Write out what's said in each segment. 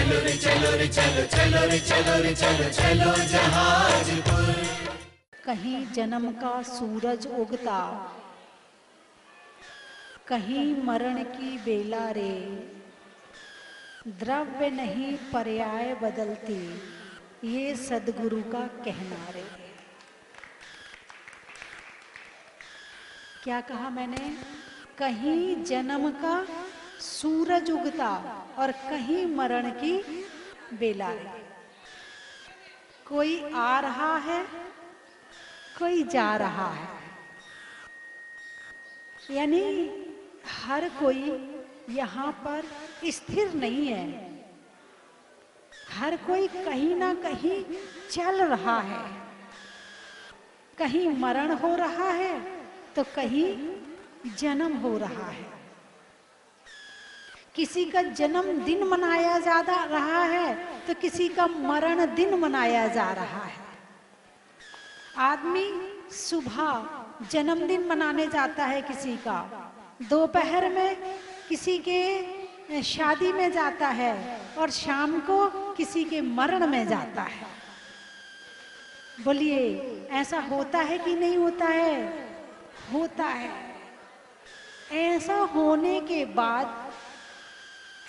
चलो रे चलो रे चलो, चलो रे चलो रे चलो, चलो जहाजपुर। कहीं जन्म का सूरज उगता, कहीं मरण की बेला रे, द्रव्य नहीं पर्याय बदलती, ये सदगुरु का कहना रे। क्या कहा मैंने? कहीं जन्म का सूरज उगता और कहीं मरण की बेला रे। कोई आ रहा है, कोई जा रहा है, यानी हर कोई यहाँ पर स्थिर नहीं है। हर कोई कहीं ना कहीं चल रहा है। कहीं मरण हो रहा है तो कहीं जन्म हो रहा है। किसी का जन्मदिन मनाया जा रहा है तो किसी का मरण दिन मनाया जा रहा है। आदमी सुबह जन्मदिन मनाने जाता है किसी का, दोपहर में किसी के शादी में जाता है और शाम को किसी के मरण में जाता है। बोलिए ऐसा होता है कि नहीं होता है? होता है। ऐसा होने के बाद,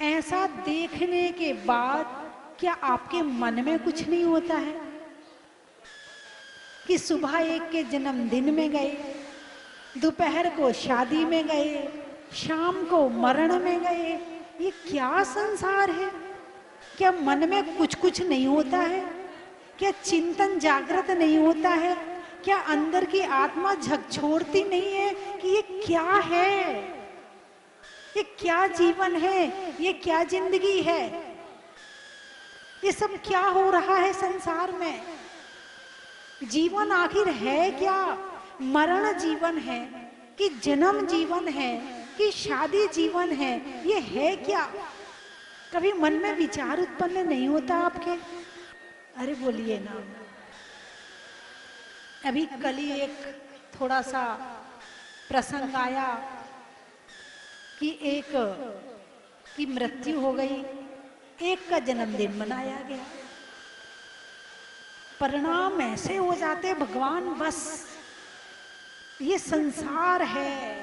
ऐसा देखने के बाद क्या आपके मन में कुछ नहीं होता है कि सुबह एक के जन्मदिन में गए, दोपहर को शादी में गए, शाम को मरण में गए? ये क्या संसार है? क्या मन में कुछ कुछ नहीं होता है? क्या चिंतन जागृत नहीं होता है? क्या अंदर की आत्मा झकझोरती नहीं है कि ये क्या है? ये क्या जीवन है? ये क्या जिंदगी है? ये सब क्या हो रहा है संसार में? जीवन आखिर है क्या? मरण जीवन है कि जन्म जीवन है कि शादी जीवन है? ये है क्या? कभी मन में विचार उत्पन्न नहीं होता आपके? अरे बोलिए ना। अभी कल ही एक थोड़ा सा प्रसंग आया कि एक की मृत्यु हो गई, एक का जन्मदिन मनाया गया। परिणाम ऐसे हो जाते भगवान, बस ये संसार है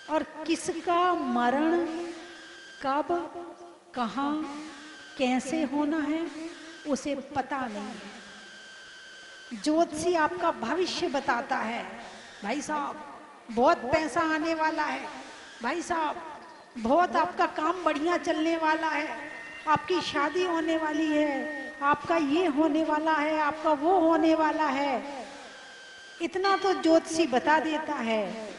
और किसका मरण कब, कहाँ, कैसे होना है उसे पता नहीं है। ज्योतिषी आपका भविष्य बताता है, भाई साहब बहुत पैसा आने वाला है, भाई साहब बहुत आपका काम बढ़िया चलने वाला है, आपकी शादी होने वाली है, आपका ये होने वाला है, आपका वो होने वाला है। इतना तो ज्योतिषी बता देता है।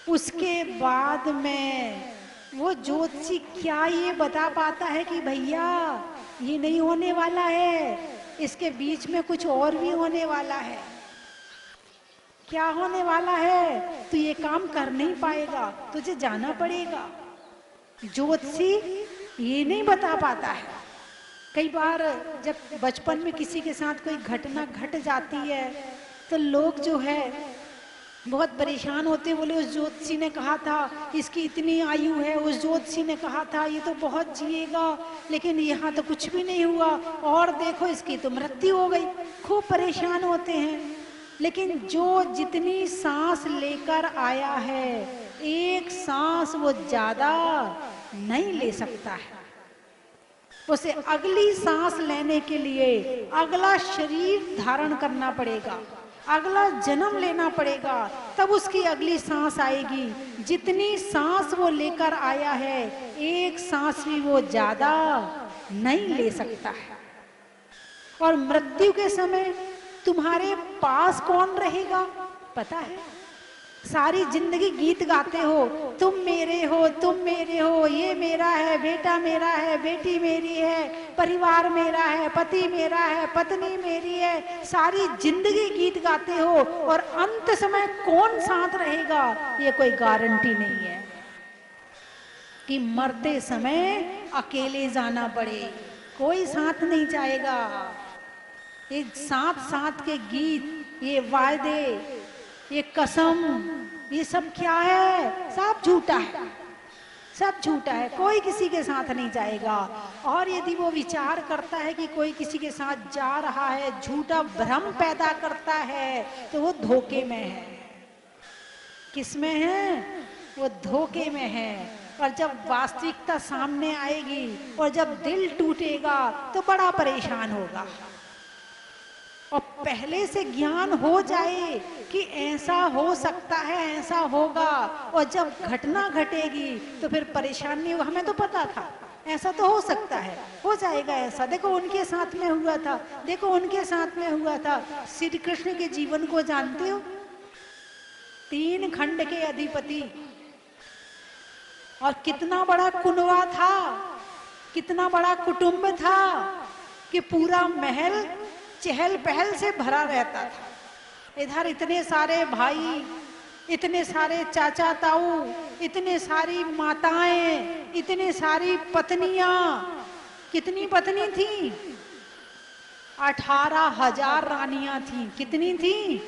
उसके बाद में वो ज्योतिषी क्या ये बता पाता है कि भैया ये नहीं होने वाला है, इसके बीच में कुछ और भी होने वाला है? क्या होने वाला है? तो ये काम कर नहीं पाएगा, तुझे जाना पड़ेगा। ज्योतिषी ये नहीं बता पाता है। कई बार जब बचपन में किसी के साथ कोई घटना घट जाती है तो लोग जो है बहुत परेशान होते, बोले उस ज्योतिषी ने कहा था इसकी इतनी आयु है, उस ज्योतिषी ने कहा था ये तो बहुत जिएगा, लेकिन यहाँ तो कुछ भी नहीं हुआ, और देखो इसकी तो मृत्यु हो गई। खूब परेशान होते हैं। लेकिन जो जितनी सांस लेकर आया है, एक सांस वो ज्यादा नहीं ले सकता है। उसे अगली सांस लेने के लिए अगला शरीर धारण करना पड़ेगा, अगला जन्म लेना पड़ेगा, तब उसकी अगली सांस आएगी। जितनी सांस वो लेकर आया है, एक सांस भी वो ज्यादा नहीं ले सकता है। और मृत्यु के समय तुम्हारे पास कौन रहेगा पता है? सारी जिंदगी गीत गाते हो, तुम मेरे हो, तुम मेरे हो, ये मेरा है, बेटा मेरा है, बेटी मेरी है, परिवार मेरा है, पति मेरा है, पत्नी मेरी है। सारी जिंदगी गीत गाते हो और अंत समय कौन साथ रहेगा ये कोई गारंटी नहीं है कि मरते समय अकेले जाना पड़े। कोई साथ नहीं जाएगा। ये साथ साथ के गीत, ये वायदे, ये कसम, ये सब क्या है? सब झूठा है, सब झूठा है, कोई किसी के साथ नहीं जाएगा। और यदि वो विचार करता है कि कोई किसी के साथ जा रहा है, झूठा भ्रम पैदा करता है, तो वो धोखे में है। किस में है? वो धोखे में है। और जब वास्तविकता सामने आएगी और जब दिल टूटेगा तो बड़ा परेशान होगा। और पहले से ज्ञान हो जाए कि ऐसा हो सकता है, ऐसा होगा, और जब घटना घटेगी तो फिर परेशानी होगा। हमें तो पता था ऐसा तो हो सकता है, हो जाएगा ऐसा, देखो उनके साथ में हुआ था, देखो उनके साथ में हुआ था। श्री कृष्ण के जीवन को जानते हो? 3 खंड के अधिपति, और कितना बड़ा कुनवा था, कितना बड़ा कुटुंब था कि पूरा महल चहल पहल से भरा रहता था। इधर इतने सारे भाई, इतने सारे चाचा ताऊ, इतने सारी माताएं, इतने सारी पत्नियां। कितनी पत्नी थी? 18,000 रानियां थी। कितनी थी?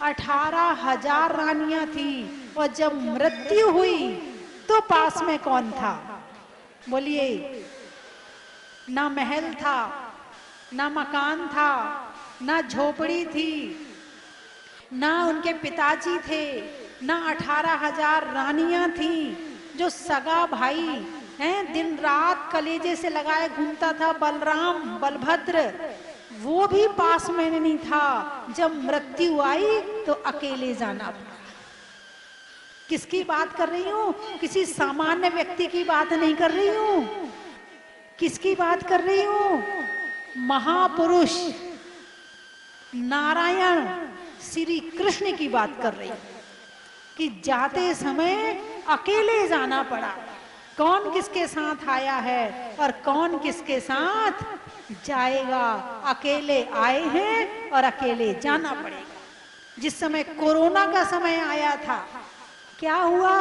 18,000 रानियां थी। और जब मृत्यु हुई तो पास में कौन था? बोलिए। ना महल था, ना मकान था, ना झोपड़ी थी, ना उनके पिताजी थे, ना 18,000 रानियां थी। जो सगा भाई हैं, दिन रात कलेजे से लगाए घूमता था, बलराम बलभद्र, वो भी पास में नहीं था। जब मृत्यु आई तो अकेले जाना पड़ा। किसकी बात कर रही हूँ? किसी सामान्य व्यक्ति की बात नहीं कर रही हूँ। किसकी बात कर रही हूँ? महापुरुष नारायण श्री कृष्ण की बात कर रही हूँ कि जाते समय अकेले जाना पड़ा। कौन किसके साथ आया है और कौन किसके साथ जाएगा? अकेले आए हैं और अकेले जाना पड़ेगा। जिस समय कोरोना का समय आया था, क्या हुआ?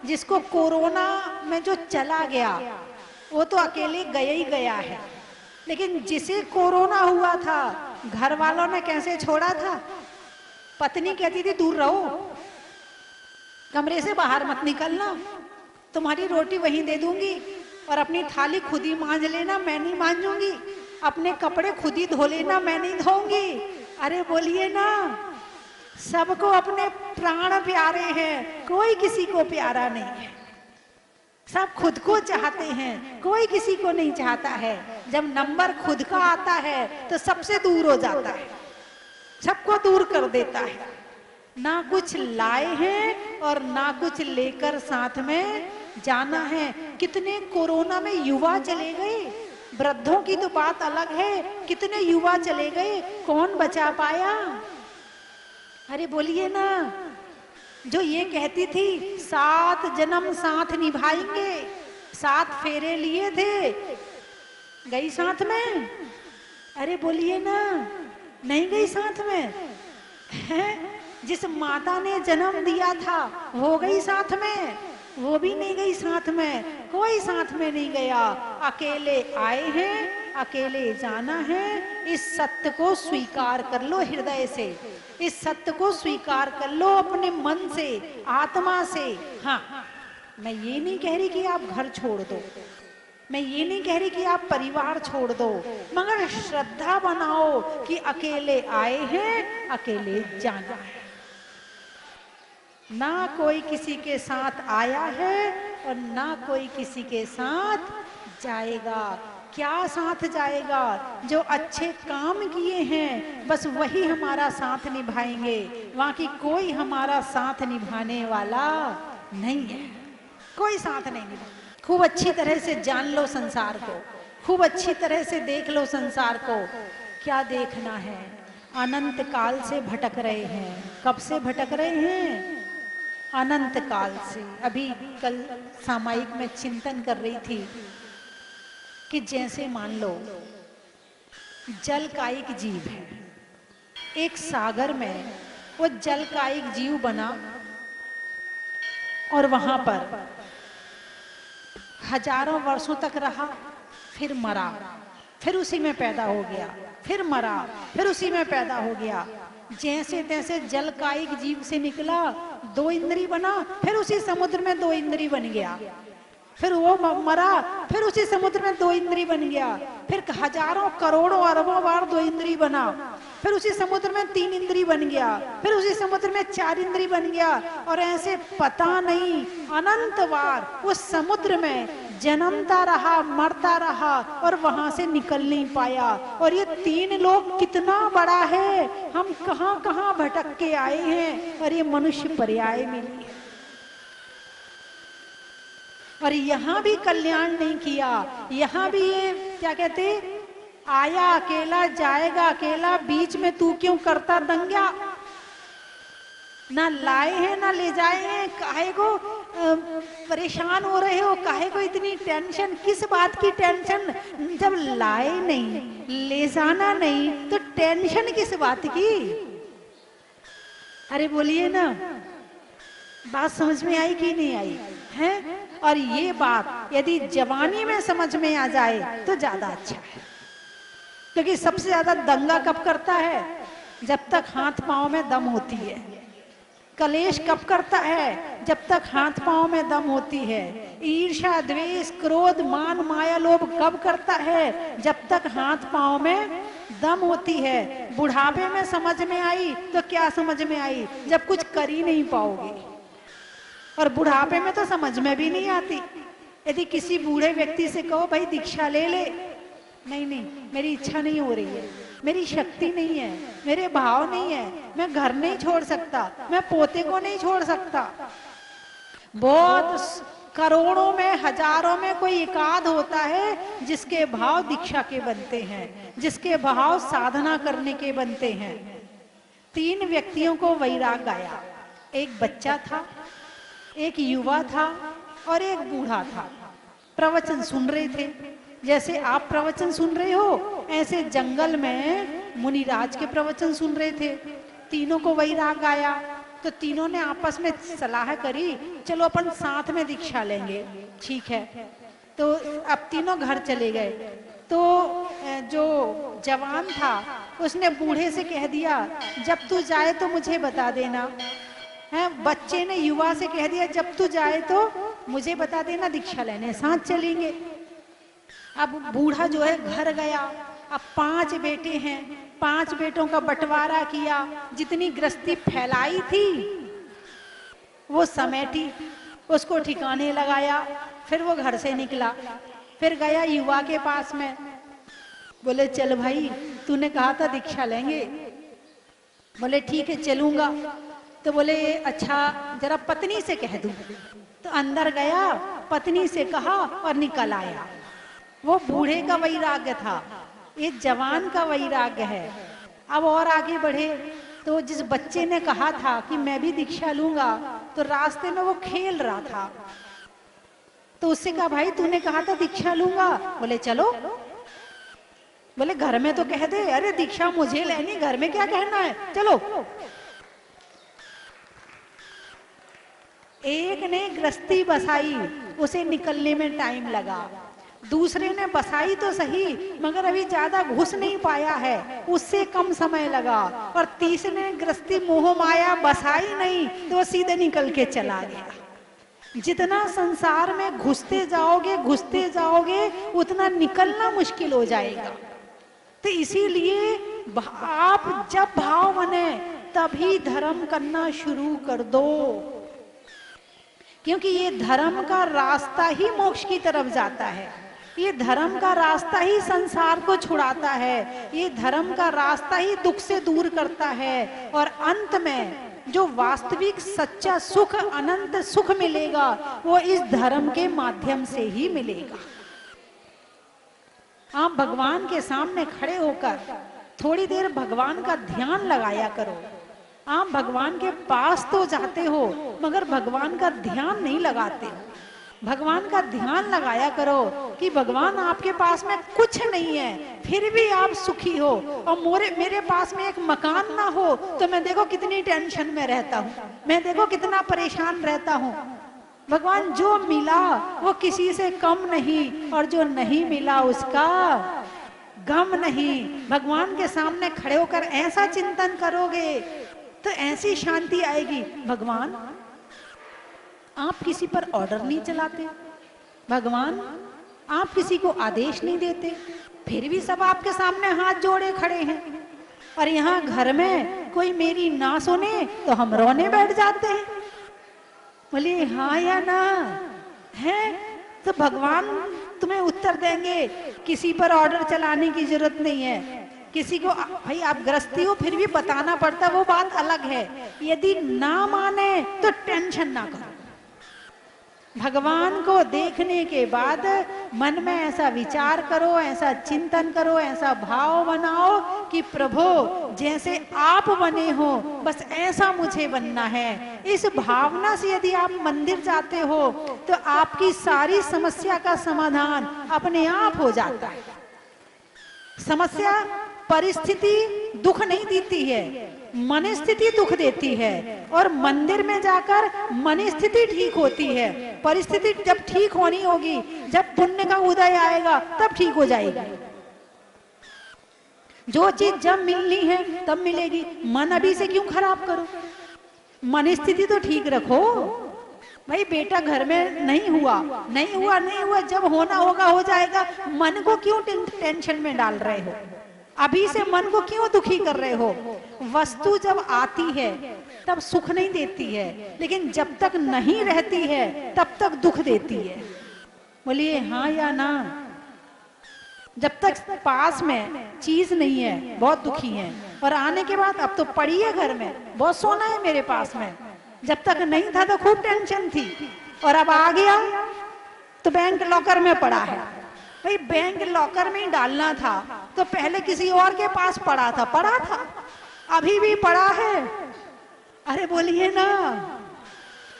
जिसको कोरोना में जो चला गया वो तो अकेले गया ही गया है, लेकिन जिसे कोरोना हुआ था घर वालों ने कैसे छोड़ा था? पत्नी कहती थी दूर रहो, कमरे से बाहर मत निकलना, तुम्हारी रोटी वहीं दे दूंगी, और अपनी थाली खुद ही मांज लेना, मैं नहीं मांजूंगी, अपने कपड़े खुद ही धो लेना, मैं नहीं धोऊंगी। अरे बोलिए ना, सबको अपने प्राण प्यारे हैं, कोई किसी को प्यारा नहीं है। सब खुद को चाहते हैं, कोई किसी को नहीं चाहता है। जब नंबर खुद का आता है तो सबसे दूर हो जाता है, सबको दूर कर देता है। ना कुछ लाए हैं और ना कुछ लेकर साथ में जाना है। कितने कोरोना में युवा चले गए, वृद्धों की तो बात अलग है, कितने युवा चले गए, कौन बचा पाया? अरे बोलिए ना। जो ये कहती थी 7 जन्म साथ निभाएंगे, 7 फेरे लिए थे, गई साथ में? अरे बोलिए ना, नहीं गई साथ में है? जिस माता ने जन्म दिया था वो गई साथ में? वो भी नहीं गई साथ में, कोई साथ में नहीं गया। अकेले आए हैं, अकेले जाना है। इस सत्य को स्वीकार कर लो हृदय से, इस सत्य को स्वीकार कर लो अपने मन से, आत्मा से। हाँ, मैं ये नहीं कह रही कि आप घर छोड़ दो, मैं ये नहीं कह रही कि आप परिवार छोड़ दो, मगर श्रद्धा बनाओ कि अकेले आए हैं, अकेले जाना है। ना कोई किसी के साथ आया है और ना कोई किसी के साथ जाएगा। क्या साथ जाएगा? जो अच्छे काम किए हैं बस वही हमारा साथ निभाएंगे, बाकी कोई हमारा साथ निभाने वाला नहीं है, कोई साथ नहीं निभा। खूब अच्छी तरह से जान लो संसार को, खूब अच्छी तरह से देख लो संसार को। क्या देखना है? अनंत काल से भटक रहे हैं। कब से भटक रहे हैं? अनंत काल से। अभी कल सामायिक में चिंतन कर रही थी कि जैसे मान लो जल का एक जीव है, एक सागर में वो जल का एक जीव बना और वहां पर हजारों वर्षों तक रहा, फिर मरा, फिर उसी में पैदा हो गया, फिर मरा, फिर उसी में पैदा हो गया। जैसे तैसे जल कायिक जीव से निकला, 2 इंद्री बना, फिर उसी समुद्र में 2 इंद्री बन गया, फिर वो मरा, फिर उसी समुद्र में 2 इंद्री बन गया, फिर हजारों करोड़ों अरबों बार 2 इंद्री बना, फिर उसी समुद्र में 3 इंद्री बन गया, फिर उसी समुद्र में 4 इंद्री बन गया, और ऐसे पता नहीं अनंत बार उस समुद्र में जन्मता रहा, मरता रहा, और वहां से निकल नहीं पाया। और ये 3 लोक कितना बड़ा है, हम कहां कहां भटक के आए हैं, और ये मनुष्य पर्याय मिली है। और यहाँ भी कल्याण नहीं किया, यहाँ भी ये क्या कहते, आया अकेला जाएगा अकेला, बीच में तू क्यों करता दंगा। ना लाए हैं ना ले जाए हैं, काहे को परेशान हो रहे हो, काहे को इतनी टेंशन, किस बात की टेंशन, जब लाए नहीं ले जाना नहीं तो टेंशन किस बात की। अरे बोलिए ना, बात समझ में आई कि नहीं आई है। और ये बात यदि जवानी में समझ में आ जाए तो ज्यादा अच्छा है, क्योंकि सबसे ज्यादा दंगा कब करता है, जब तक हाथ पांव में दम होती है। कलेश कब करता है, जब तक हाथ पांव में दम होती है। ईर्ष्या द्वेष क्रोध मान माया लोभ कब करता है, जब तक हाथ पांव में दम होती है। बुढ़ापे में समझ में आई तो क्या समझ में आई, जब कुछ कर ही नहीं पाओगे, और बुढ़ापे में तो समझ में भी नहीं आती। यदि किसी बूढ़े व्यक्ति से कहो भाई दीक्षा ले ले, नहीं नहीं मेरी इच्छा नहीं हो रही है, मेरी शक्ति नहीं है, मेरे भाव नहीं है, मैं घर नहीं छोड़ सकता, मैं पोते को नहीं छोड़ सकता। बहुत करोड़ों में हजारों में कोई एकाध होता है जिसके भाव दीक्षा के बनते हैं, जिसके भाव साधना करने के बनते हैं। 3 व्यक्तियों को वैराग आया, एक बच्चा था, एक युवा था, और एक बूढ़ा था। प्रवचन सुन रहे थे, जैसे आप प्रवचन सुन रहे हो ऐसे जंगल में मुनिराज के प्रवचन सुन रहे थे। तीनों को वैराग आया तो तीनों ने आपस में सलाह करी, चलो अपन साथ में दीक्षा लेंगे। ठीक है, तो अब तीनों घर चले गए। तो जो जवान था उसने बूढ़े से कह दिया, जब तू जाए तो मुझे बता देना। है, बच्चे ने युवा से कह दिया, जब तू जाए तो मुझे बता देना, दीक्षा लेने साथ चलेंगे। अब बूढ़ा जो है घर गया, अब 5 बेटे हैं, 5 बेटों का बंटवारा किया, जितनी गृहस्थी फैलाई थी वो समेटी, उसको ठिकाने लगाया। फिर वो घर से निकला, फिर गया युवा के पास में, बोले चल भाई तूने कहा था दीक्षा लेंगे, बोले ठीक है चलूंगा। तो बोले अच्छा जरा पत्नी से कह दूं। तो अंदर गया, पत्नी से कहा और निकल आया। वो बूढ़े का वैराग्य था, ये जवान का वैराग्य है। अब और आगे बढ़े तो जिस बच्चे ने कहा था कि मैं भी दीक्षा लूंगा, तो रास्ते में वो खेल रहा था, तो उससे कहा भाई तूने कहा था दीक्षा लूंगा, बोले चलो। बोले घर में तो कह दे, अरे दीक्षा मुझे लेनी, घर में क्या कहना है, चलो। एक ने गृहस्थी बसाई, उसे निकलने में टाइम लगा। दूसरे ने बसाई तो सही मगर अभी ज्यादा घुस नहीं पाया है, उससे कम समय लगा। और तीसरे ने गृहस्थी मोह माया बसाई नहीं तो सीधे निकल के चला गया। जितना संसार में घुसते जाओगे उतना निकलना मुश्किल हो जाएगा। तो इसीलिए आप जब भाव बने तभी धर्म करना शुरू कर दो, क्योंकि ये धर्म का रास्ता ही मोक्ष की तरफ जाता है। ये धर्म का रास्ता ही संसार को छुड़ाता है, ये धर्म का रास्ता ही दुख से दूर करता है। और अंत में जो वास्तविक सच्चा सुख, अनंत सुख मिलेगा वो इस धर्म के माध्यम से ही मिलेगा। आप भगवान के सामने खड़े होकर थोड़ी देर भगवान का ध्यान लगाया करो। आप भगवान के पास तो जाते हो मगर भगवान का ध्यान नहीं लगाते हो। भगवान का ध्यान लगाया करो कि भगवान आपके पास में कुछ नहीं है फिर भी आप सुखी हो। और मेरे पास में एक मकान ना हो तो मैं देखो कितनी टेंशन में रहता हूँ, मैं देखो कितना परेशान रहता हूँ। भगवान जो मिला वो किसी से कम नहीं, और जो नहीं मिला उसका गम नहीं। भगवान के सामने खड़े होकर ऐसा चिंतन करोगे तो ऐसी शांति आएगी। भगवान आप किसी पर ऑर्डर नहीं चलाते, भगवान आप किसी को आदेश नहीं देते, फिर भी सब आपके सामने हाथ जोड़े खड़े हैं, और यहाँ घर में कोई मेरी ना सुने तो हम रोने बैठ जाते हैं। बोलिए हाँ या ना है? तो भगवान तुम्हें उत्तर देंगे, किसी पर ऑर्डर चलाने की जरूरत नहीं है। किसी को भाई आप गृहस्थी हो फिर भी बताना पड़ता, वो बात अलग है। यदि ना माने तो टेंशन ना करो। भगवान को देखने के बाद मन में ऐसा विचार करो, ऐसा चिंतन करो, ऐसा भाव बनाओ कि प्रभु जैसे आप बने हो बस ऐसा मुझे बनना है। इस भावना से यदि आप मंदिर जाते हो तो आपकी सारी समस्या का समाधान अपने आप हो जाता है। समस्या परिस्थिति दुख नहीं देती है, मन स्थिति दुख देती है, और मंदिर में जाकर मन स्थिति ठीक होती है। परिस्थिति जब ठीक होनी होगी, जब पुण्य का उदय आएगा तब ठीक हो जाएगी। जो चीज जब मिलनी है तब मिलेगी। मन अभी से क्यों खराब करो, मन स्थिति तो ठीक रखो। भाई बेटा घर में नहीं हुआ, जब होना होगा हो जाएगा। मन को क्यों टेंशन में डाल रहे हो? अभी से मन को क्यों दुखी कर रहे हो? वस्तु जब आती है तब सुख नहीं देती है, लेकिन जब तक नहीं रहती है तब तक दुख देती है। बोलिए हाँ या ना? जब तक पास में चीज नहीं है बहुत दुखी है, और आने के बाद अब तो पड़ी है घर में, बहुत सोना है मेरे पास में। जब तक नहीं था तो खूब टेंशन थी, और अब आ गया तो बैंक लॉकर में पड़ा है। भाई बैंक लॉकर में ही डालना था तो पहले किसी और के पास पड़ा था, अभी भी पड़ा है। अरे बोलिए ना,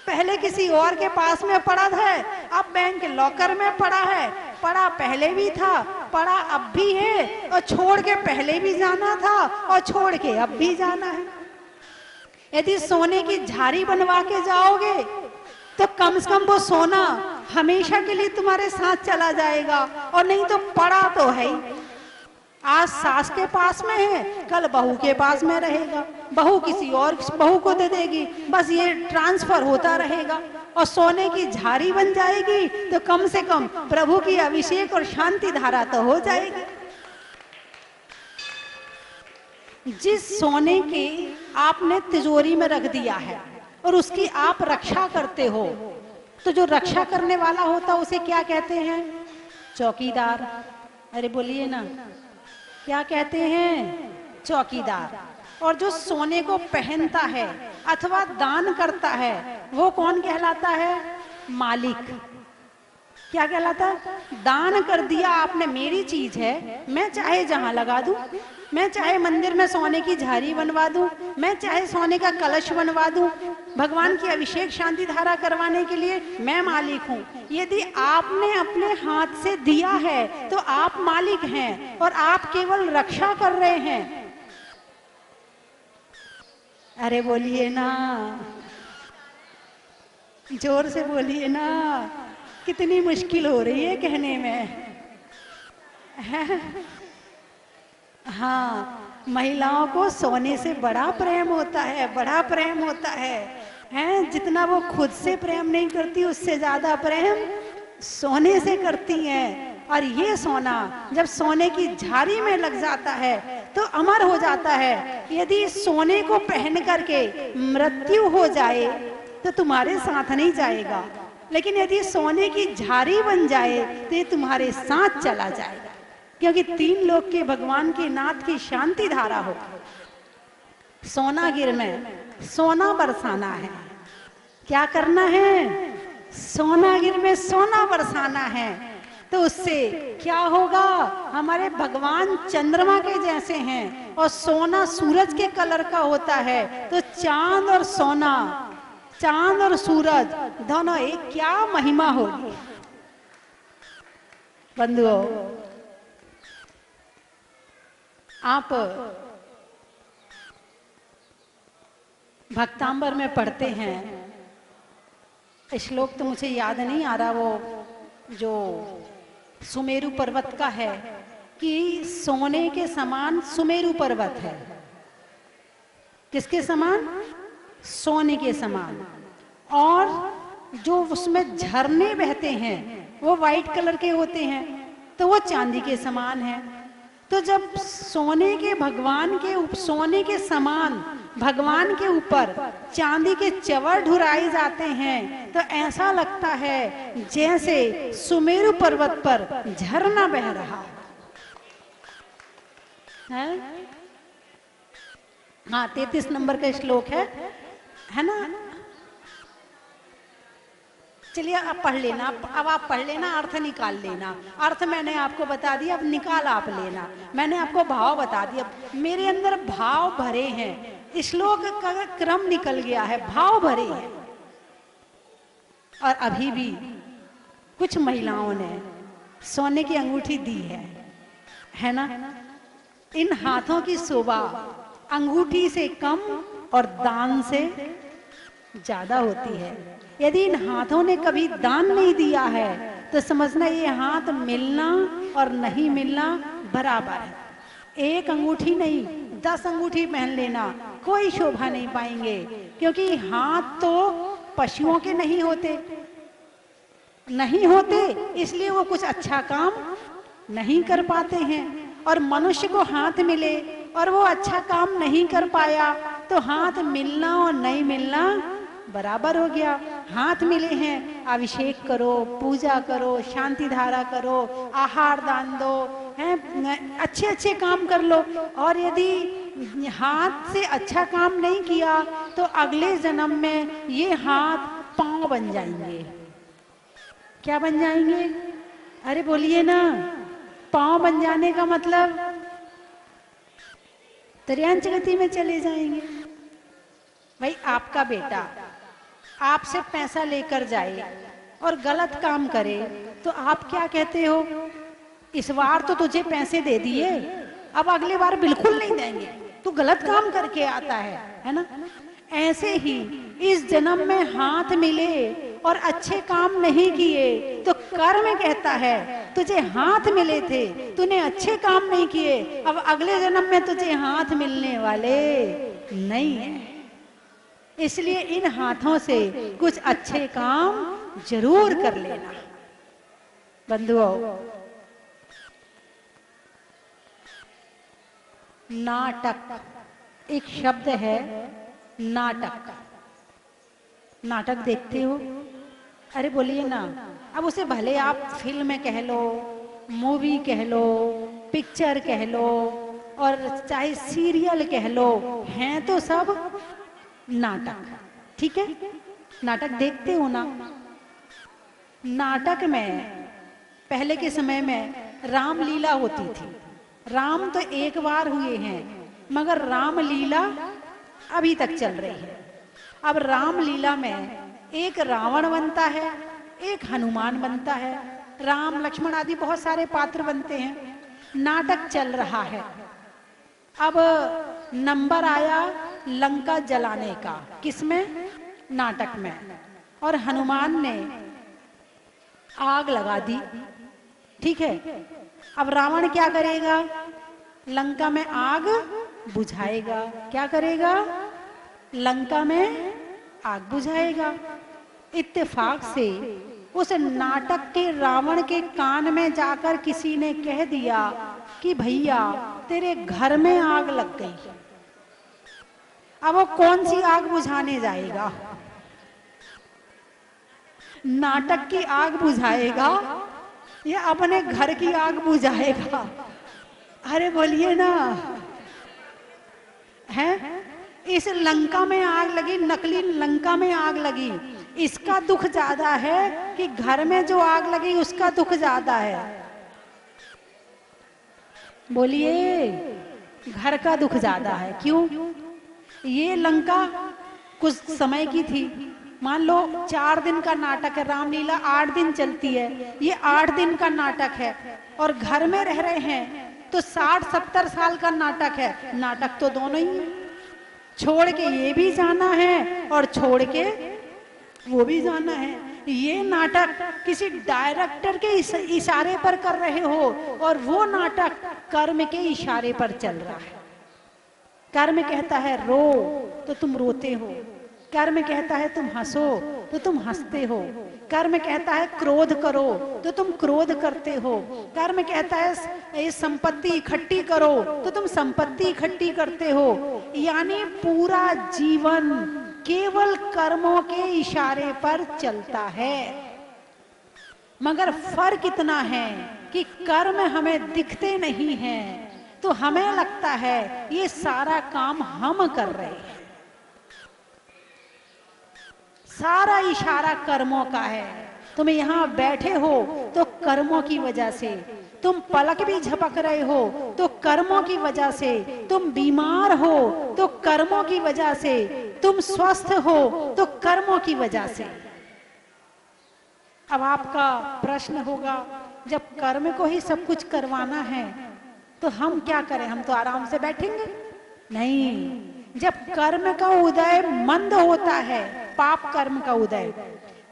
पहले किसी और के पास में पड़ा है, अब बैंक लॉकर में पड़ा है। पड़ा पहले भी था, पड़ा अब भी है, और छोड़ के पहले भी जाना था और छोड़ के अब भी जाना है। यदि सोने की झाड़ी बनवा के जाओगे तो कम से कम वो सोना हमेशा के लिए तुम्हारे साथ चला जाएगा, और नहीं तो पड़ा तो है ही। आज सास के पास में है, कल बहू के पास में रहेगा, बहू किसी और बहू को दे देगी, बस ये ट्रांसफर होता रहेगा। और सोने की झाड़ी बन जाएगी तो कम से कम प्रभु की अभिषेक और शांति धारा तो हो जाएगी। जिस सोने की आपने तिजोरी में रख दिया है और उसकी आप रक्षा करते हो, तो जो रक्षा करने वाला होता है उसे क्या कहते हैं? चौकीदार। अरे बोलिए ना, क्या कहते हैं? चौकीदार। और जो सोने को पहनता है अथवा दान करता है वो कौन कहलाता है? मालिक। क्या कहलाता है? दान कर दिया आपने, मेरी चीज है, मैं चाहे जहां लगा दूं, मैं चाहे मंदिर में सोने की झाड़ी बनवा दूं, मैं चाहे सोने का कलश बनवा दूं, भगवान की अभिषेक शांति धारा करवाने के लिए मैं मालिक हूं। यदि आपने अपने हाथ से दिया है तो आप मालिक हैं, और आप केवल रक्षा कर रहे हैं। अरे बोलिए ना, जोर से बोलिए ना, कितनी मुश्किल हो रही है कहने में। हाँ, महिलाओं को सोने से बड़ा प्रेम होता है, बड़ा प्रेम होता है, हैं? जितना वो खुद से प्रेम नहीं करती उससे ज्यादा प्रेम सोने से करती हैं। और ये सोना जब सोने की झाड़ी में लग जाता है तो अमर हो जाता है। यदि सोने को पहन करके मृत्यु हो जाए तो तुम्हारे साथ नहीं जाएगा, लेकिन यदि सोने की झाड़ी बन जाए तो ये तुम्हारे साथ चला जाएगा, क्योंकि तीन लोक के भगवान के नाथ की शांति धारा हो। सोनागिर में सोना बरसाना है। क्या करना है? सोनागिर में सोना बरसाना है। तो उससे क्या होगा? हमारे भगवान चंद्रमा के जैसे हैं, और सोना सूरज के कलर का होता है, तो चांद और सोना, चांद और सूरज दोनों एक, क्या महिमा होगी बंधुओं। आप भक्तांबर में पढ़ते हैं, श्लोक तो मुझे याद नहीं आ रहा, वो जो सुमेरु पर्वत का है कि सोने के समान सुमेरु पर्वत है। किसके समान? सोने के समान। और जो उसमें झरने बहते हैं वो वाइट कलर के होते हैं, तो वो चांदी के समान है। तो जब सोने के समान भगवान के ऊपर चांदी के चवर ढुराए जाते हैं, तो ऐसा लगता है जैसे सुमेरु पर्वत पर झरना बह रहा है। हाँ, 33 नंबर का श्लोक है ना। चलिए आप पढ़ लेना, अब आप पढ़ लेना, अर्थ निकाल लेना। अर्थ मैंने आपको बता दिया, अब निकाल आप लेना। मैंने आपको भाव बता दिया, मेरे अंदर भाव भरे हैं। श्लोक का क्रम निकल गया है, भाव भरे हैं। और अभी भी कुछ महिलाओं ने सोने की अंगूठी दी है ना। इन हाथों की शोभा अंगूठी से कम और दान से ज्यादा होती है। यदि इन हाथों ने कभी दान नहीं दिया है तो समझना ये हाथ मिलना और नहीं मिलना बराबर है। एक अंगूठी नहीं, 10 अंगूठी पहन लेना, कोई शोभा नहीं पाएंगे, क्योंकि हाथ तो पशुओं के नहीं होते, इसलिए वो कुछ अच्छा काम नहीं कर पाते हैं। और मनुष्य को हाथ मिले और वो अच्छा काम नहीं कर पाया, तो हाथ मिलना और नहीं मिलना बराबर हो गया। हाथ मिले हैं, अभिषेक करो, पूजा करो, शांति धारा करो, आहार दान दो, हैं, अच्छे अच्छे काम कर लो। और यदि हाथ से अच्छा काम नहीं किया तो अगले जन्म में ये हाथ पांव बन जाएंगे। क्या बन जाएंगे? अरे बोलिए ना। पांव बन जाने का मतलब त्रियांश गति में चले जाएंगे। भाई आपका बेटा आपसे पैसा लेकर जाए और गलत काम करे तो आप क्या कहते हो? इस बार तो तुझे पैसे दे दिए, अब अगले बार बिल्कुल नहीं देंगे, तू गलत काम करके आता है ना। ऐसे ही इस जन्म में हाथ मिले और अच्छे काम नहीं किए तो कर्म कहता है तुझे हाथ मिले थे, तूने अच्छे काम नहीं किए, अब अगले जन्म में तुझे हाथ मिलने वाले नहीं है। इसलिए इन हाथों से कुछ अच्छे काम जरूर कर लेना। बंधुओं, नाटक एक शब्द है। नाटक, नाटक देखते हो? अरे बोलिए ना। अब उसे भले आप फिल्म कह लो, मूवी कह लो, पिक्चर कह लो, और चाहे सीरियल कह लो, हैं तो सब नाटक। ठीक है, नाटक देखते हो ना। नाटक में पहले के समय में रामलीला होती थी। राम तो एक बार हुए हैं, मगर रामलीला अभी तक चल रही है। अब रामलीला में एक रावण बनता है, एक हनुमान बनता है, राम लक्ष्मण आदि बहुत सारे पात्र बनते हैं। नाटक चल रहा है। अब नंबर आया लंका जलाने का, किसमें? नाटक में। और हनुमान ने आग लगा दी। ठीक है, अब रावण क्या करेगा? लंका में आग बुझाएगा। क्या करेगा? लंका में आग बुझाएगा। इत्तेफाक से उस नाटक के रावण के कान में जाकर किसी ने कह दिया कि भैया तेरे घर में आग लग गई। अब वो कौन सी आग बुझाने जाएगा? नाटक की आग बुझाएगा या अपने घर की आग बुझाएगा? अरे बोलिए ना। है, इस लंका में आग लगी, नकली लंका में आग लगी, इसका दुख ज्यादा है कि घर में जो आग लगी उसका दुख ज्यादा है? बोलिए। घर का दुख ज्यादा है। क्यों? ये लंका कुछ समय की थी। मान लो 4 दिन का नाटक है, रामलीला 8 दिन चलती है, ये 8 दिन का नाटक है, और घर में रह रहे हैं तो 60-70 साल का नाटक है। नाटक तो दोनों ही है। छोड़ के ये भी जाना है और छोड़ के वो भी जाना है। ये नाटक किसी डायरेक्टर के इशारे पर कर रहे हो और वो नाटक कर्म के इशारे पर चल रहा है। कर्म कहता है रो तो तुम रोते हो, कर्म कहता है तुम हंसो तो तुम हंसते हो, कर्म कहता है क्रोध करो तो तुम क्रोध करते हो, कर्म कहता है ये संपत्ति इकट्ठी करो तो तुम संपत्ति इकट्ठी करते हो। यानी पूरा जीवन केवल कर्मों के इशारे पर चलता है। मगर फर्क इतना है कि कर्म हमें दिखते नहीं हैं, तो हमें लगता है ये सारा काम हम कर रहे हैं। सारा इशारा कर्मों का है। तुम यहाँ बैठे हो तो कर्मों की वजह से, तुम पलक भी झपक रहे हो तो कर्मों की वजह से, तुम बीमार हो तो कर्मों की वजह से, तुम स्वस्थ हो तो कर्मों की वजह से। अब आपका प्रश्न होगा, जब कर्म को ही सब कुछ करवाना है तो हम क्या करें, हम तो आराम से बैठेंगे? नहीं, जब कर्म का उदय मंद होता है, पाप कर्म का उदय,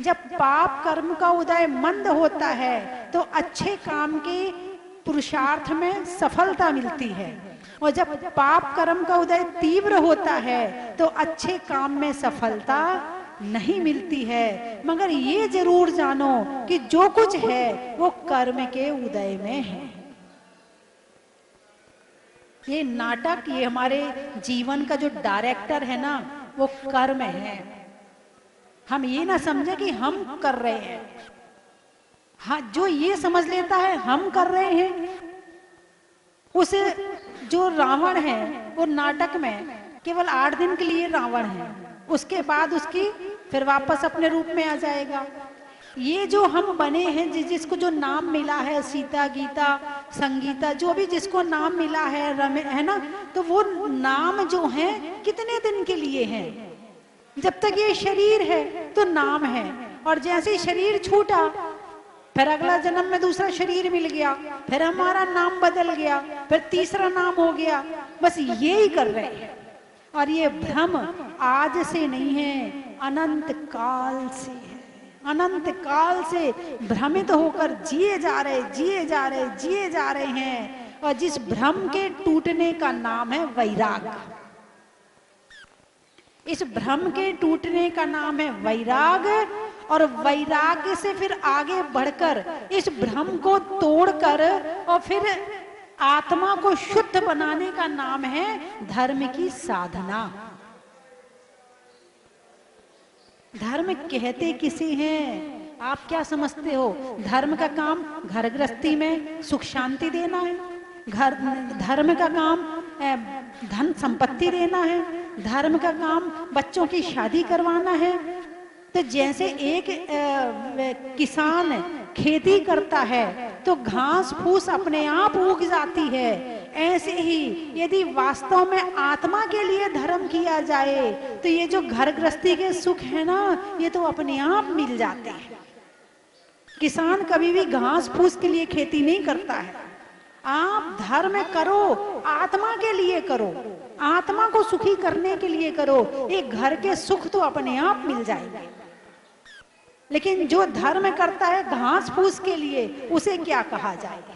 जब पाप कर्म का उदय मंद होता है तो अच्छे काम के पुरुषार्थ में सफलता मिलती है, और जब पाप कर्म का उदय तीव्र होता है तो अच्छे काम में सफलता नहीं मिलती है। मगर ये जरूर जानो कि जो कुछ है वो कर्म के उदय में है। ये नाटक, ये हमारे जीवन का जो डायरेक्टर है ना, वो कर्म है। हम ये ना समझे कि हम कर रहे हैं। हाँ, जो ये समझ लेता है हम कर रहे हैं, उसे, जो रावण है वो नाटक में केवल 8 दिन के लिए रावण है, उसके बाद उसकी फिर वापस अपने रूप में आ जाएगा। ये जो हम बने हैं, जिसको जो नाम मिला है, सीता, गीता, संगीता, जो भी जिसको नाम मिला है, है ना, तो वो नाम जो है कितने दिन के लिए है? जब तक ये शरीर है तो नाम है, और जैसे ही शरीर छूटा फिर अगला जन्म में दूसरा शरीर मिल गया, फिर हमारा नाम बदल गया, फिर तीसरा नाम हो गया। बस ये ही कर रहे हैं। और ये भ्रम आज से नहीं है, अनंत काल से है। अनंत काल से भ्रमित होकर जिए जा रहे, जिए जा रहे, जिए जा रहे हैं। और जिस भ्रम के टूटने का नाम है वैराग। इस भ्रम के टूटने का नाम है वैराग, और वैराग्य से फिर आगे बढ़कर इस भ्रम को तोड़कर और फिर आत्मा को शुद्ध बनाने का नाम है धर्म की साधना। धर्म कहते किसे हैं? आप क्या समझते हो? धर्म का काम घर गृहस्थी में सुख शांति देना है, धर्म का काम धन संपत्ति देना है, धर्म का काम बच्चों की शादी करवाना है। तो जैसे एक किसान खेती करता है तो घास फूस अपने आप उग जाती है, ऐसे ही यदि वास्तव में आत्मा के लिए धर्म किया जाए तो ये जो घर गृहस्थी के सुख है ना, ये तो अपने आप मिल जाते हैं। किसान कभी भी घास फूस के लिए खेती नहीं करता है। आप धर्म करो, आत्मा के लिए करो, आत्मा को सुखी करने के लिए करो, एक घर के सुख तो अपने आप मिल जाएंगे। लेकिन जो धर्म करता है घास फूस के लिए, उसे क्या कहा जाएगा?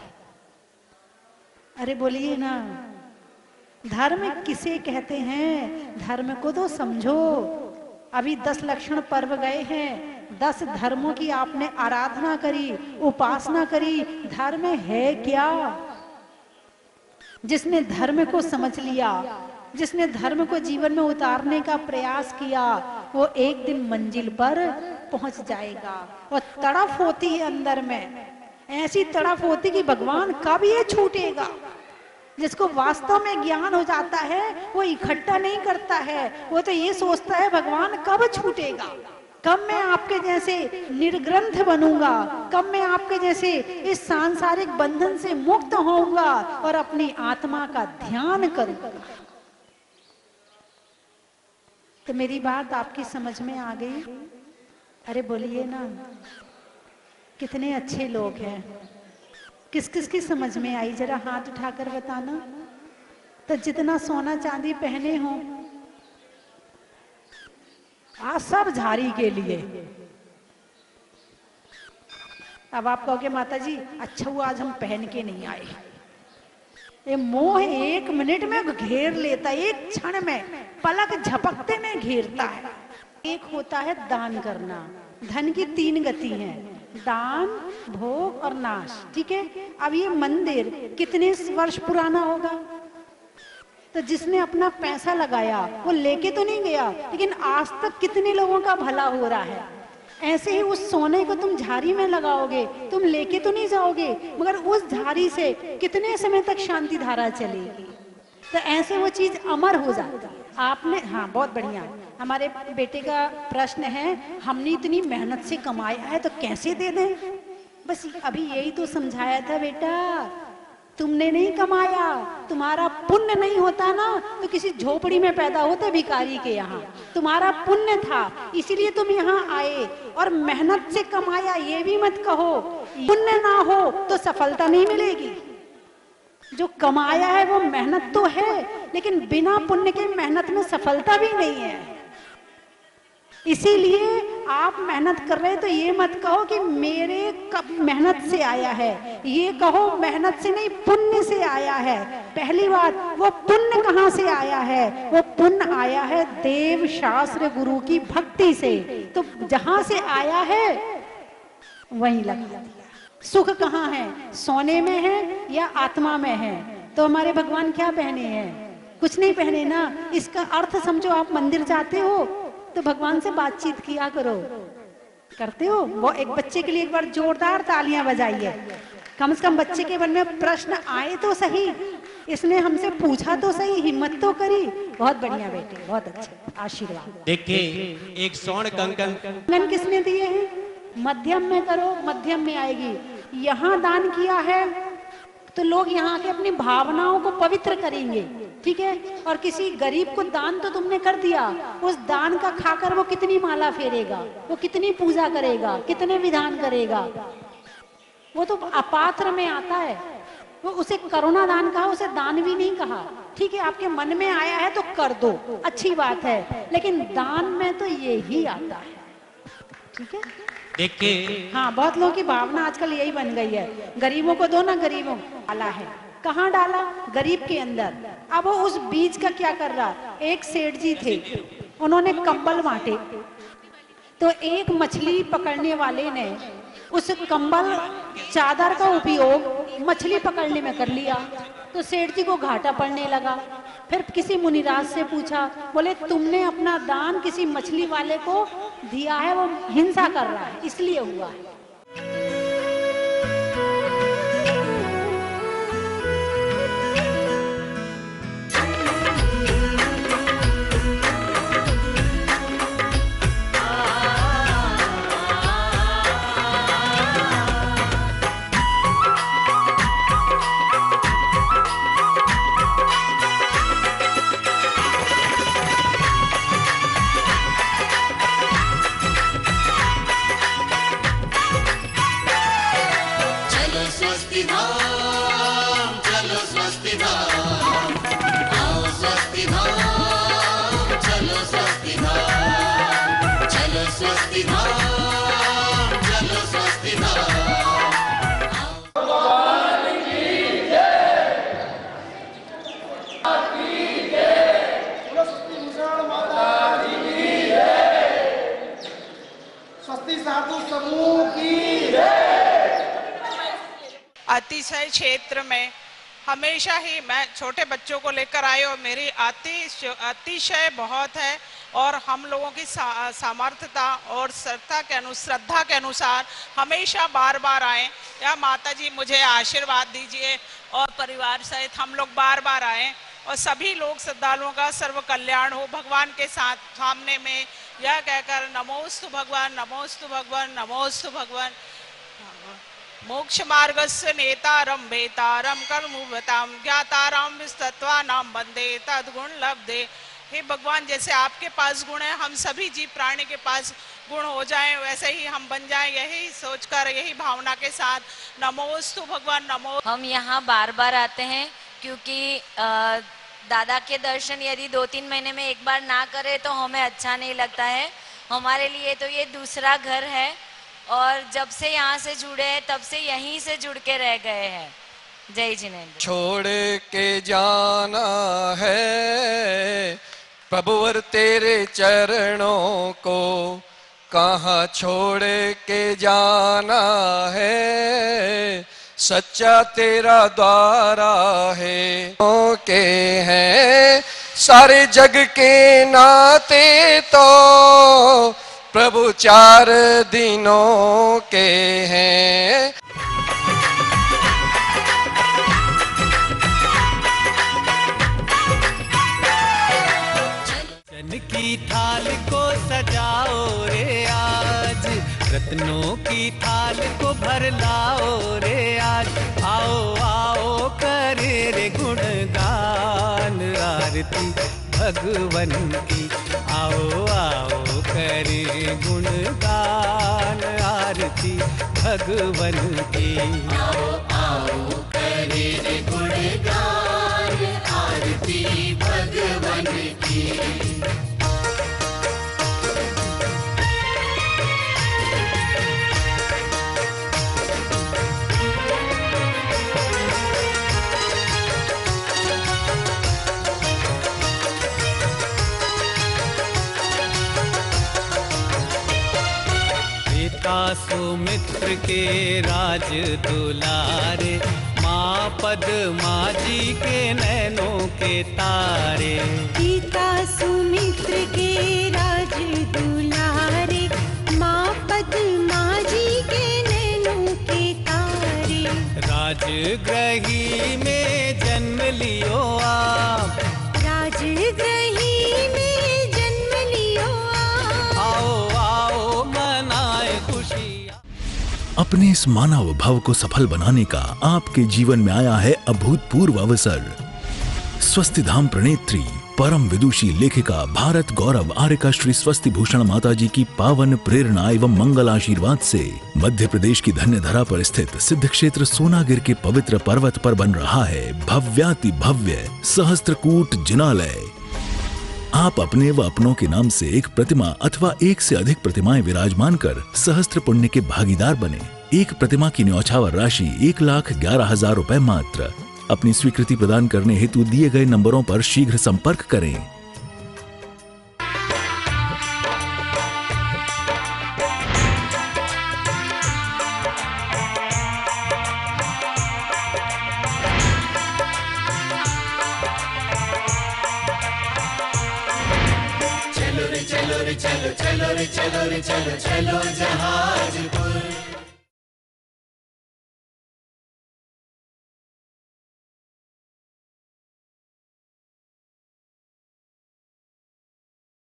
अरे बोलिए ना, धर्म किसे कहते हैं? धर्म को तो समझो। अभी 10 लक्षण पर्व गए हैं, 10 धर्मों की आपने आराधना करी, उपासना करी। धर्म है क्या? जिसने धर्म को समझ लिया, जिसने धर्म को जीवन में उतारने का प्रयास किया, वो एक दिन मंजिल पर पहुंच जाएगा। और तड़फ होती है अंदर में, ऐसी तड़फ होती कि भगवान कब ये छूटेगा। जिसको वास्तव में ज्ञान हो जाता है वो इकट्ठा नहीं करता है, वो तो ये सोचता है भगवान कब छूटेगा, कब मैं आपके जैसे निर्ग्रंथ बनूंगा, कब मैं आपके जैसे इस सांसारिक बंधन से मुक्त होऊंगा और अपनी आत्मा का ध्यान करूंगा। तो मेरी बात आपकी समझ में आ गई? अरे बोलिए ना, कितने अच्छे लोग हैं। किस किस की समझ में आई? जरा हाथ उठाकर बताना। तो जितना सोना चांदी पहने हो आज सब झाड़ी के लिए। अब आप कहोगे माता जी अच्छा हुआ आज हम पहन के नहीं आए। ये मोह 1 मिनट में घेर लेता है, एक क्षण में, पलक झपकते में घेरता है। एक होता है दान करना। धन की 3 गति हैं, दान, भोग और नाश, ठीक है। अब ये मंदिर कितने वर्ष पुराना होगा? तो जिसने अपना पैसा लगाया वो लेके तो नहीं गया, लेकिन आज तक कितने लोगों का भला हो रहा है। ऐसे ही उस सोने को तुम झाड़ी में लगाओगे, तुम लेके तो नहीं जाओगे, मगर उस झाड़ी से कितने समय तक शांति धारा चलेगी। तो ऐसे वो चीज अमर हो जाती है। आपने, हाँ बहुत बढ़िया, हमारे बेटे का प्रश्न है, हमने इतनी मेहनत से कमाया है तो कैसे दे दें? बस अभी यही तो समझाया था बेटा, तुमने नहीं कमाया, तुम्हारा पुण्य नहीं होता ना तो किसी झोपड़ी में पैदा होते भिखारी के यहाँ। तुम्हारा पुण्य था इसीलिए तुम यहाँ आए, और मेहनत से कमाया ये भी मत कहो। पुण्य ना हो तो सफलता नहीं मिलेगी। जो कमाया है वो मेहनत तो है, लेकिन बिना पुण्य के मेहनत में सफलता भी नहीं है। इसीलिए आप मेहनत कर रहे तो ये मत कहो कि मेरे मेहनत से आया है, ये कहो मेहनत से नहीं पुण्य से आया है। पहली बात, वो पुण्य कहाँ से आया है? वो पुण्य आया है देव शास्त्र गुरु की भक्ति से। तो जहां से आया है वहीं लगा दिया। सुख कहाँ है? सोने में है या आत्मा में है? तो हमारे भगवान क्या पहने हैं? कुछ नहीं पहने ना। इसका अर्थ समझो, आप मंदिर जाते हो तो भगवान से बातचीत किया करो। करते हो? वो एक बच्चे के लिए एक बार जोरदार तालियां बजाइए। कम से कम बच्चे के मन में प्रश्न आए तो सही, इसने हमसे पूछा तो सही, हिम्मत तो करी। बहुत बढ़िया बेटे, बहुत अच्छे, आशीर्वाद। देखिए, एक स्वर्ण कंकन किसने दिए हैं? मध्यम में करो, मध्यम में आएगी। यहाँ दान किया है तो लोग यहाँ के अपनी भावनाओं को पवित्र करेंगे, ठीक है। और किसी गरीब को दान तो तुमने कर दिया, उस दान का खाकर वो कितनी माला फेरेगा, वो कितनी पूजा करेगा, कितने विधान करेगा। वो तो अपात्र में आता है, वो उसे करुणा दान कहा, उसे दान भी नहीं कहा। ठीक है, आपके मन में आया है तो कर दो, अच्छी बात है, लेकिन दान में तो ये ही आता है, ठीक है। देखिए, हाँ, बहुत लोगों की भावना आजकल यही बन गई है, गरीबों को दो ना, गरीबों डाला है। कहाँ डाला? गरीब के अंदर। अब वो उस बीज का क्या कर रहा? एक सेठ जी थे, उन्होंने कंबल बांटे, तो एक मछली पकड़ने वाले ने उस कंबल चादर का उपयोग मछली पकड़ने में कर लिया, तो सेठ जी को घाटा पड़ने लगा। फिर किसी मुनिराज से पूछा, बोले तुमने अपना दान किसी मछली वाले को दिया है, वो हिंसा कर रहा है, इसलिए हुआ है। अतिशय क्षेत्र में हमेशा ही मैं छोटे बच्चों को लेकर आई और मेरी अतिशय बहुत है, और हम लोगों की सामर्थ्यता और श्रद्धा के अनुसार हमेशा बार बार आए। या माता जी मुझे आशीर्वाद दीजिए और परिवार सहित हम लोग बार बार आए, और सभी लोग श्रद्धालुओं का सर्व कल्याण हो। भगवान के साथ सामने में यह कहकर नमोस्तु भगवान, नमोस्तु भगवान, नमोस्तु भगवान, मोक्ष मार्गस्य नेतारम भेतारम कर्मुवताम ज्ञाताराम विस्तत्वानां वंदे तद्गुण लब्धे। हे भगवान, जैसे आपके पास गुण है, हम सभी जीव प्राणी के पास गुण हो जाएं, वैसे ही हम बन जाएं, यही सोचकर, यही भावना के साथ नमोस्तु भगवान, नमो। हम यहाँ बार बार आते हैं क्योंकि दादा के दर्शन यदि 2-3 महीने में एक बार ना करे तो हमें अच्छा नहीं लगता है। हमारे लिए तो ये दूसरा घर है, और जब से यहाँ से जुड़े हैं तब से यहीं से जुड़ के रह गए हैं। जय जिनेंद्र। छोड़ के जाना है प्रभुवर तेरे चरणों को कहाँ छोड़ के जाना है, सच्चा तेरा द्वारा है के हैं सारे जग के नाते तो प्रभु चार दिनों के हैं। चन की थाल को सजाओ रे आज, रत्नों की थाल को भर लाओ रे आज। आओ आओ करे रे गुणगान आरती भगवन की, आओ आओ करे गुणगान आरती भगवन की। आओ आओ करे रे गुणगान आरती भगवन की। सुमित्र के राज दुलारे, माँ पद्मा जी के नैनों के तारे। पिता सुमित्र के राज दुलारे, माँ पद्मा जी के नैनों के तारे। राजगृही में जन्म लियो आप, राजगृही में जन्म लियो आप। आओ आओ मनाए खुशी। अपने इस मानव भव को सफल बनाने का आपके जीवन में आया है अभूतपूर्व अवसर। स्वस्ति धाम प्रणेत्री परम विदुषी लेखिका भारत गौरव आर्यका श्री स्वस्ति भूषण माता जी की पावन प्रेरणा एवं मंगल आशीर्वाद से मध्य प्रदेश की धन्य धरा पर स्थित सिद्ध क्षेत्र सोनागिर के पवित्र पर्वत पर बन रहा है भव्याति भव्य सहस्त्रकूट जिनालय। आप अपने व अपनों के नाम से एक प्रतिमा अथवा एक से अधिक प्रतिमाएं विराजमान कर सहस्त्र पुण्य के भागीदार बने। एक प्रतिमा की न्यौछावर राशि 1,11,000 रुपए मात्र। अपनी स्वीकृति प्रदान करने हेतु दिए गए नंबरों पर शीघ्र संपर्क करें। चलो रे चलो रे चलो चलो रे चलो रे चलो चलो जहाजपुर।